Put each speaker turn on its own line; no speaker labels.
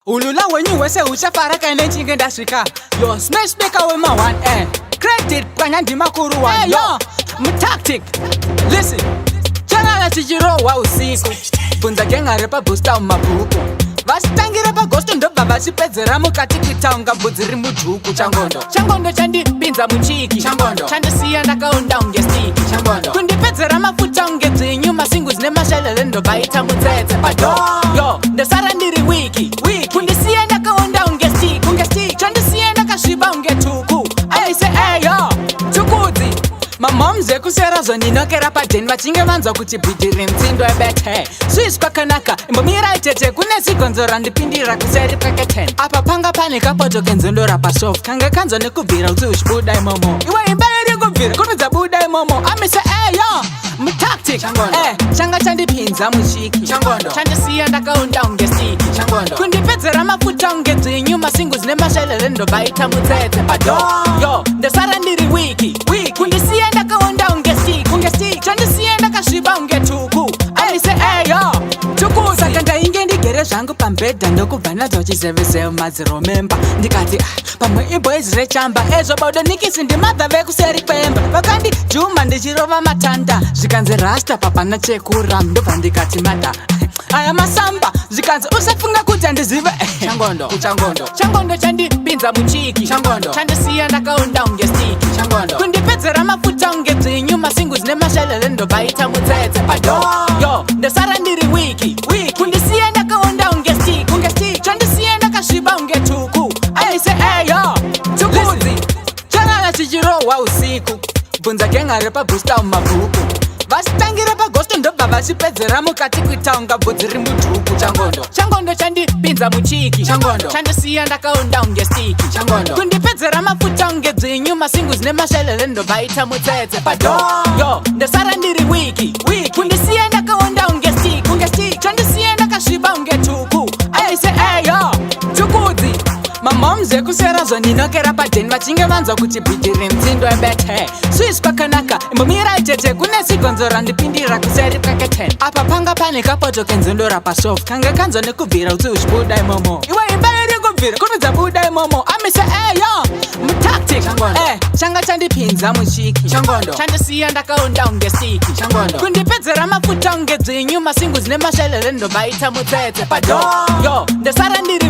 Ulula when you wese uchafara kaine chinge ndasvika. Yo smash maker with my 1N. Credit kwanyandi makuru wa yo. Tactic. Listen. Chana chichiro wa usiku. Funza genga repa booster mabuku. Vasitangira pagosto ndo baba chipedzera mukati kuitaunga bvudzi rimujuku. Changondo chandipinza muchiki. Chandisiya ndakaunda unge stiki. Kundipedzera mafuta unge dzinyu. Masingu zine mashelele ndobaita mutsetse pado. Yo ndasara ndiri wiki. Kundisiya ndakaunda unge stiki. Chandisiya ndakasviba unge tuku. Aise eyo tukudzi. Mamomze kusera zvondinokera padheni vachinge vanzwa kuti bhidhi remtsindo ebete. Swizz kwakanaka imbomira itete kune sigonzo randipindira kuseri kweke 10. Apa panga pane kapoto kenzondora pasoft. Kanga kanzwa nekubvira kuti uchibuda imomo. Iwe imba iri kubvira kunudza buda imomo. Amise eyo mutactic. Changa chandipinza muchiki. Chandisiya ndakaunda unge stiki. Kundipedzera mafuta unge dzinyu. Masingu zine mashelele ndobaita mutsetse pado. Yo ndasara ndiri wiki. Kundisiya ndakaunda unge stiki. Chandisiya ndakasviba unge tuku. Aise eyo tuku. Saka ndainge ndigere zvangu pambedha ndokubva nadzo chizevezeve madziromemba. Ndikati pamwe iboys rechamba. Ezvo baudo nikisi ndimadha vekuseri kwemba. Vakandi juma ndichirova matanda. Zvikanzi rasta papana chekura. Ndobva ndikati mada aya masamba. Zvikanzi usafunga kuti handizive. Changondo chandipinza muchiki. Chandisiya ndakaunda unge stiki. Kundipedzera mafuta unge dzinyu. Masingu zine mashelele ndobaita mutsetse pado. Yo ndasara ndiri wiki. Kundisiya ndakaunda unge stiki. Chandisiya ndakasviba unge tuku. Aise eyo tukudzi. Chanana chichirohwa usiku. Bvunza genga repa booster mumabhuku. Vasitangira pagosto ndobva vachipedzera mukati kuitaunga bvudzi rimujuku. Changondo chandipinza muchiki. Chandisiya ndakaunda unge stiki. Kundipedzera mafuta unge dzinyu. Masingu zine mashelele ndobaita mutsetse pado. Yo ndasara ndiri wiki. Kundisiya ndakaunda unge stiki. Chandisiya ndakasviba unge tuku. Aise eyo tukudzi. Mamomze kusera zvondinokera padheni vachinge vanzwa kuti bhidhi remtsindo ebete. Swizz kwakanaka imbomira itete kune sigonzo randipindira kuseri kweke 10. Apa panga pane kapoto kenzondora pasoft. Kanga kanzwa nekubvira kuti uchibuda imomo. Iwe imba iri kubvira kunudza buda imomo. Amise eyo mutactic. Changa chandipinza muchiki. Chandisiya ndakaunda unge stiki. Kundipedzera mafuta unge dzinyu. Masingu zine mashelele ndobaita mutsetse pado. Yo ndasara ndiri